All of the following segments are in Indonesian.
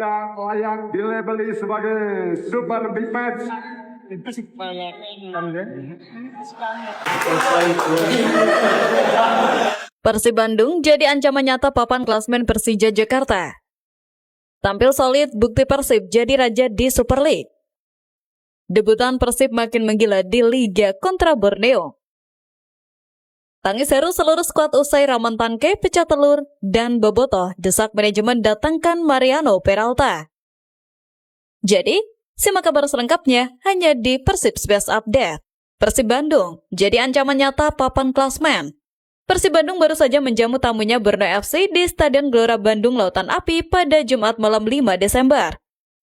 yang layak dilabeli sebagai super big match. Persib Bandung jadi ancaman nyata papan klasmen Persija Jakarta. Tampil solid, bukti Persib jadi raja di Super League. Debutan Persib makin menggila di Liga kontra Borneo. Tangis seru seluruh skuad usai Ramon Tanke pecah telur dan bobotoh desak manajemen datangkan Mariano Peralta. Jadi, simak kabar selengkapnya hanya di Persib Space Update. Persib Bandung jadi ancaman nyata papan klasmen. Persib Bandung baru saja menjamu tamunya Borneo FC di Stadion Gelora Bandung Lautan Api pada Jumat malam 5 Desember.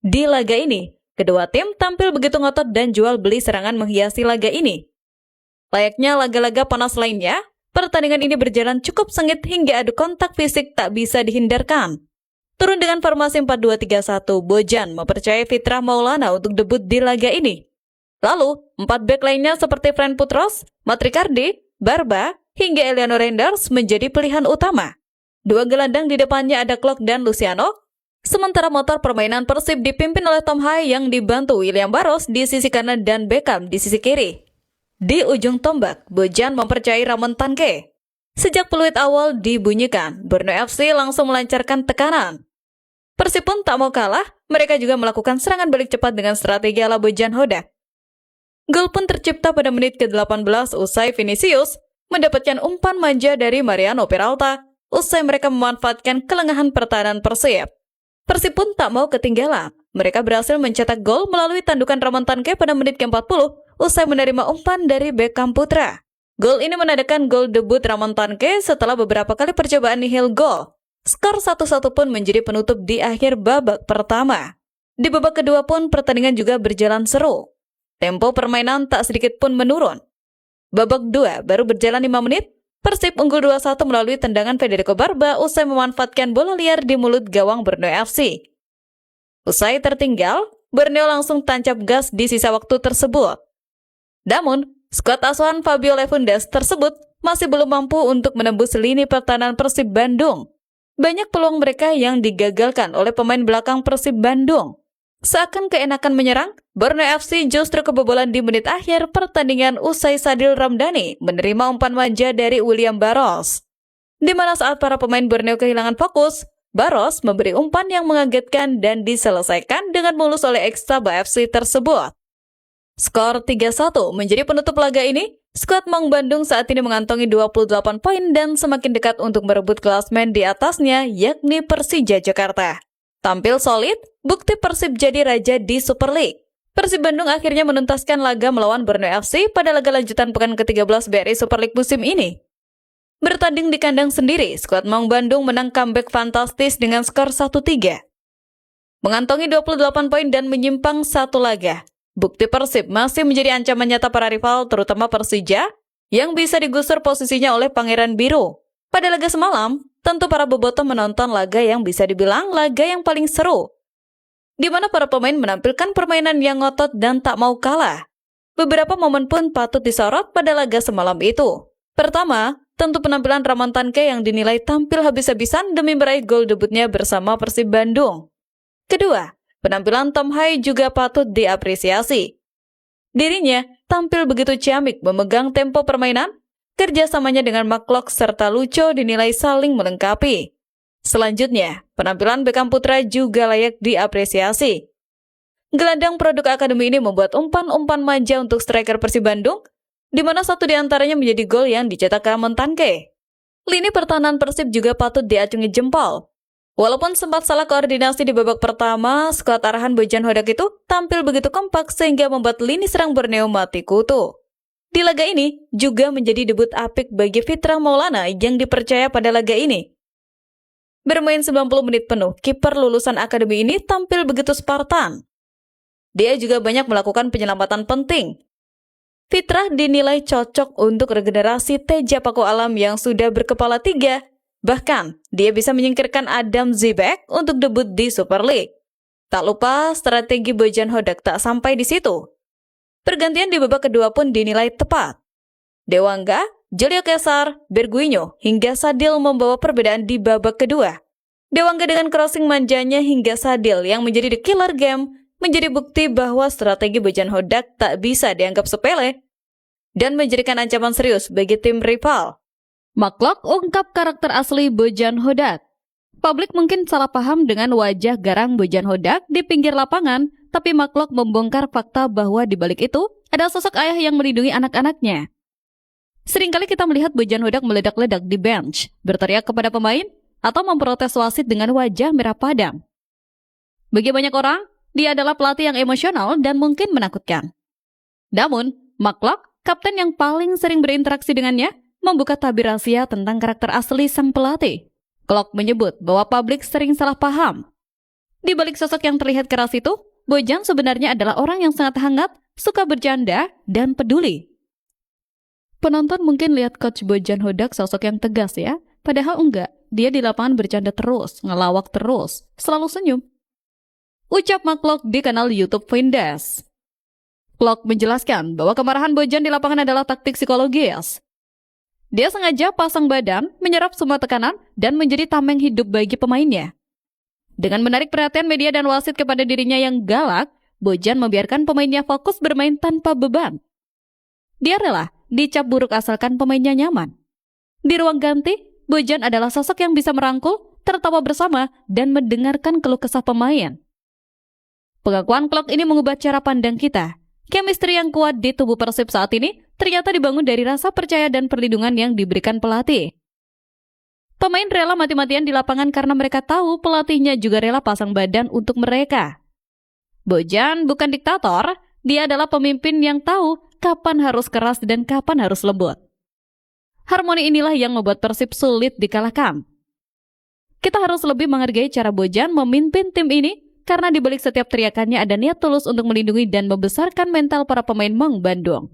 Di laga ini, kedua tim tampil begitu ngotot dan jual beli serangan menghiasi laga ini. Layaknya laga-laga panas lainnya, pertandingan ini berjalan cukup sengit hingga adu kontak fisik tak bisa dihindarkan. Turun dengan formasi 4-2-3-1, Bojan mempercayai Fitrah Maulana untuk debut di laga ini. Lalu, 4 bek lainnya seperti Fren Putros, Matrikardi, Barba, hingga Eliano Renders menjadi pilihan utama. Dua gelandang di depannya ada Klok dan Luciano, sementara motor permainan Persib dipimpin oleh Tom Hai yang dibantu William Barros di sisi kanan dan Beckham di sisi kiri. Di ujung tombak, Bojan mempercayai Ramon Tanke. Sejak peluit awal dibunyikan, Borneo FC langsung melancarkan tekanan. Persib pun tak mau kalah, mereka juga melakukan serangan balik cepat dengan strategi ala Bojan Hodak. Gol pun tercipta pada menit ke-18 usai Vinicius mendapatkan umpan manja dari Mariano Peralta usai mereka memanfaatkan kelengahan pertahanan Persib. Persib pun tak mau ketinggalan. Mereka berhasil mencetak gol melalui tandukan Ramon Tanke pada menit ke-40 usai menerima umpan dari Beckham Putra. Gol ini menandakan gol debut Ramon Tanke setelah beberapa kali percobaan nihil gol. Skor 1-1 pun menjadi penutup di akhir babak pertama. Di babak kedua pun pertandingan juga berjalan seru. Tempo permainan tak sedikit pun menurun. Babak 2 baru berjalan 5 menit, Persib unggul 2-1 melalui tendangan Federico Barba usai memanfaatkan bola liar di mulut gawang Borneo FC. Usai tertinggal, Borneo langsung tancap gas di sisa waktu tersebut. Namun, skuad asuhan Fabio Lefundes tersebut masih belum mampu untuk menembus lini pertahanan Persib Bandung. Banyak peluang mereka yang digagalkan oleh pemain belakang Persib Bandung. Seakan keenakan menyerang, Borneo FC justru kebobolan di menit akhir pertandingan usai Sadil Ramdhani menerima umpan manja dari William Barros. Di mana saat para pemain Borneo kehilangan fokus, Barros memberi umpan yang mengagetkan dan diselesaikan dengan mulus oleh ex-Sabah FC tersebut. Skor 3-1 menjadi penutup laga ini. Skuad Maung Bandung saat ini mengantongi 28 poin dan semakin dekat untuk merebut klasmen di atasnya, yakni Persija Jakarta. Tampil solid, bukti Persib jadi raja di Super League. Persib Bandung akhirnya menuntaskan laga melawan Borneo FC pada laga lanjutan pekan ke-13 BRI Super League musim ini. Bertanding di kandang sendiri, skuad Maung Bandung menang comeback fantastis dengan skor 1-3. Mengantongi 28 poin dan menyimpang satu laga. Bukti Persib masih menjadi ancaman nyata para rival, terutama Persija, yang bisa digusur posisinya oleh Pangeran Biru. Pada laga semalam, tentu para bobotoh menonton laga yang bisa dibilang laga yang paling seru, di mana para pemain menampilkan permainan yang ngotot dan tak mau kalah. Beberapa momen pun patut disorot pada laga semalam itu. Pertama, tentu penampilan Ramon Tanke yang dinilai tampil habis-habisan demi meraih gol debutnya bersama Persib Bandung. Kedua, penampilan Tom Hai juga patut diapresiasi. Dirinya tampil begitu ciamik memegang tempo permainan, kerjasamanya dengan Maklok serta Lucho dinilai saling melengkapi. Selanjutnya, penampilan Beckham Putra juga layak diapresiasi. Gelandang produk akademi ini membuat umpan-umpan manja untuk striker Persib Bandung, di mana satu di antaranya menjadi gol yang dicetak Ramon Tanke. Lini pertahanan Persib juga patut diacungi jempol. Walaupun sempat salah koordinasi di babak pertama, skuad arahan Bojan Hodak itu tampil begitu kompak sehingga membuat lini serang Borneo mati kutu. Di laga ini juga menjadi debut apik bagi Fitrah Maulana yang dipercaya pada laga ini. Bermain 90 menit penuh, kiper lulusan akademi ini tampil begitu Spartan. Dia juga banyak melakukan penyelamatan penting. Fitrah dinilai cocok untuk regenerasi Teja Paku Alam yang sudah berkepala 3. Bahkan, dia bisa menyingkirkan Adam Zibek untuk debut di Super League. Tak lupa, strategi Bojan Hodak tak sampai di situ. Pergantian di babak kedua pun dinilai tepat. Dewangga, Julio Cesar, Berguinho, hingga Sadil membawa perbedaan di babak kedua. Dewangga dengan crossing manjanya hingga Sadil yang menjadi the killer game menjadi bukti bahwa strategi Bojan Hodak tak bisa dianggap sepele dan menjadikan ancaman serius bagi tim rival. Maklok ungkap karakter asli Bojan Hodak. Publik mungkin salah paham dengan wajah garang Bojan Hodak di pinggir lapangan, tapi Maklok membongkar fakta bahwa di balik itu ada sosok ayah yang melindungi anak-anaknya. Seringkali kita melihat Bojan Hodak meledak-ledak di bench, berteriak kepada pemain, atau memprotes wasit dengan wajah merah padam. Bagi banyak orang, dia adalah pelatih yang emosional dan mungkin menakutkan. Namun, Maklok, kapten yang paling sering berinteraksi dengannya, membuka tabir rahasia tentang karakter asli sang pelatih. Klok menyebut bahwa publik sering salah paham. Di balik sosok yang terlihat keras itu, Bojan sebenarnya adalah orang yang sangat hangat, suka bercanda, dan peduli. Penonton mungkin lihat Coach Bojan Hodak sosok yang tegas ya, padahal enggak. Dia di lapangan bercanda terus, ngelawak terus, selalu senyum. Ucap Maklok di kanal YouTube Vindes. Klok menjelaskan bahwa kemarahan Bojan di lapangan adalah taktik psikologis. Dia sengaja pasang badan, menyerap semua tekanan, dan menjadi tameng hidup bagi pemainnya. Dengan menarik perhatian media dan wasit kepada dirinya yang galak, Bojan membiarkan pemainnya fokus bermain tanpa beban. Dia rela dicap buruk asalkan pemainnya nyaman. Di ruang ganti, Bojan adalah sosok yang bisa merangkul, tertawa bersama, dan mendengarkan keluh kesah pemain. Pengakuan Klok ini mengubah cara pandang kita. Chemistry yang kuat di tubuh Persib saat ini ternyata dibangun dari rasa percaya dan perlindungan yang diberikan pelatih. Pemain rela mati-matian di lapangan karena mereka tahu pelatihnya juga rela pasang badan untuk mereka. Bojan bukan diktator, dia adalah pemimpin yang tahu kapan harus keras dan kapan harus lembut. Harmoni inilah yang membuat Persib sulit dikalahkan. Kita harus lebih menghargai cara Bojan memimpin tim ini karena di balik setiap teriakannya ada niat tulus untuk melindungi dan membesarkan mental para pemain Maung Bandung.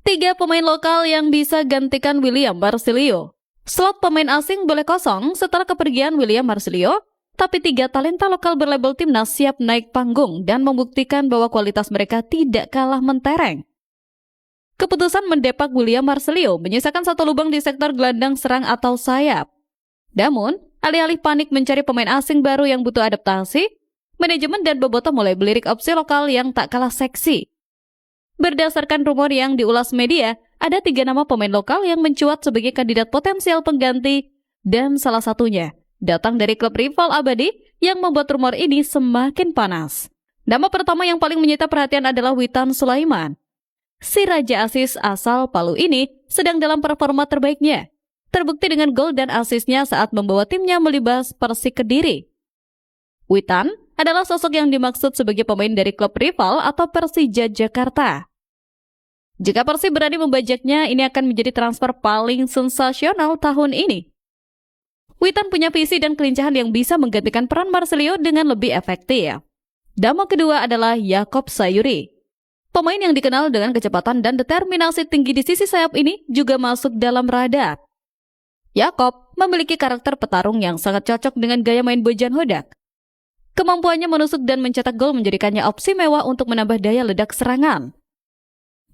3 pemain lokal yang bisa gantikan William Marsilio. Slot pemain asing boleh kosong setelah kepergian William Marsilio, tapi 3 talenta lokal berlabel timnas siap naik panggung dan membuktikan bahwa kualitas mereka tidak kalah mentereng. Keputusan mendepak William Marsilio menyisakan 1 lubang di sektor gelandang serang atau sayap. Namun, alih-alih panik mencari pemain asing baru yang butuh adaptasi, manajemen dan bobotoh mulai melirik opsi lokal yang tak kalah seksi. Berdasarkan rumor yang diulas media, ada 3 nama pemain lokal yang mencuat sebagai kandidat potensial pengganti, dan salah satunya datang dari klub rival abadi yang membuat rumor ini semakin panas. Nama pertama yang paling menyita perhatian adalah Witan Sulaiman. Si Raja Asis asal Palu ini sedang dalam performa terbaiknya. Terbukti dengan gol dan asisnya saat membawa timnya melibas Persik Kediri. Witan adalah sosok yang dimaksud sebagai pemain dari klub rival atau Persija Jakarta. Jika Persib berani membajaknya, ini akan menjadi transfer paling sensasional tahun ini. Witan punya visi dan kelincahan yang bisa menggantikan peran Marsilio dengan lebih efektif. Nama kedua adalah Yakob Sayuri. Pemain yang dikenal dengan kecepatan dan determinasi tinggi di sisi sayap ini juga masuk dalam radar. Yakob memiliki karakter petarung yang sangat cocok dengan gaya main Bojan Hodak. Kemampuannya menusuk dan mencetak gol menjadikannya opsi mewah untuk menambah daya ledak serangan.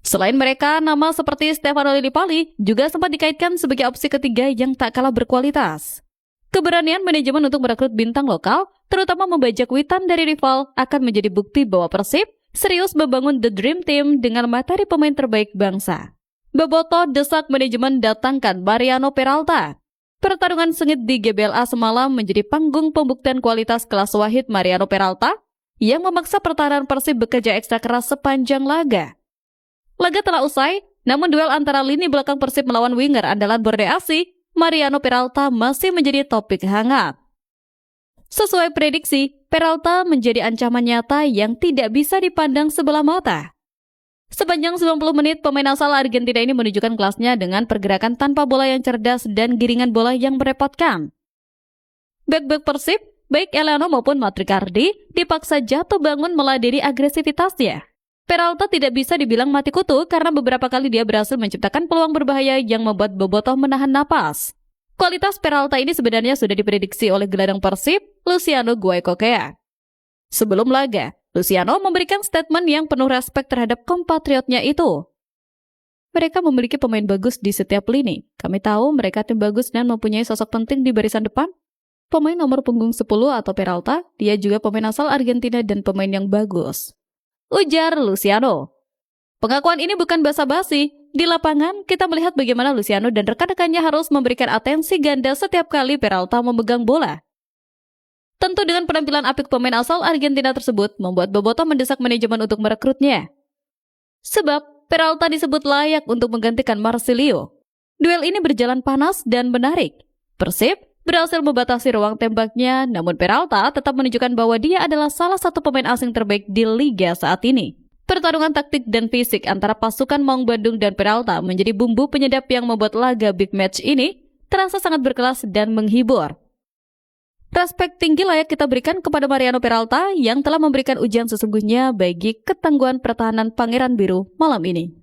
Selain mereka, nama seperti Stefano Lillipali juga sempat dikaitkan sebagai opsi ketiga yang tak kalah berkualitas. Keberanian manajemen untuk merekrut bintang lokal, terutama membajak Witan dari rival, akan menjadi bukti bahwa Persib serius membangun The Dream Team dengan materi pemain terbaik bangsa. Bobotoh desak manajemen datangkan Mariano Peralta. Pertarungan sengit di GBLA semalam menjadi panggung pembuktian kualitas kelas Wahid Mariano Peralta yang memaksa pertahanan Persib bekerja ekstra keras sepanjang laga. Laga telah usai, namun duel antara lini belakang Persib melawan winger andalan Bordeaux, Mariano Peralta masih menjadi topik hangat. Sesuai prediksi, Peralta menjadi ancaman nyata yang tidak bisa dipandang sebelah mata. Sepanjang 90 menit, pemain asal Argentina ini menunjukkan kelasnya dengan pergerakan tanpa bola yang cerdas dan giringan bola yang merepotkan. Bek-bek Persib, baik Elano maupun Matricardi, dipaksa jatuh bangun meladeni agresivitasnya. Peralta tidak bisa dibilang mati kutu karena beberapa kali dia berhasil menciptakan peluang berbahaya yang membuat bobotoh menahan napas. Kualitas Peralta ini sebenarnya sudah diprediksi oleh gelandang Persib, Luciano Guaicochea. Sebelum laga, Luciano memberikan statement yang penuh respek terhadap kompatriotnya itu. Mereka memiliki pemain bagus di setiap lini. Kami tahu mereka tim bagus dan mempunyai sosok penting di barisan depan. pemain nomor punggung 10 atau Peralta, dia juga pemain asal Argentina dan pemain yang bagus. Ujar Luciano. Pengakuan ini bukan basa-basi. Di lapangan, kita melihat bagaimana Luciano dan rekan-rekannya harus memberikan atensi ganda setiap kali Peralta memegang bola. Tentu dengan penampilan apik pemain asal Argentina tersebut membuat Bobotoh mendesak manajemen untuk merekrutnya. Sebab Peralta disebut layak untuk menggantikan Marsilio. Duel ini berjalan panas dan menarik. Persib berhasil membatasi ruang tembaknya, namun Peralta tetap menunjukkan bahwa dia adalah salah satu pemain asing terbaik di liga saat ini. Pertarungan taktik dan fisik antara pasukan Maung Bandung dan Peralta menjadi bumbu penyedap yang membuat laga big match ini terasa sangat berkelas dan menghibur. Respek tinggi layak kita berikan kepada Mariano Peralta yang telah memberikan ujian sesungguhnya bagi ketangguhan pertahanan Pangeran Biru malam ini.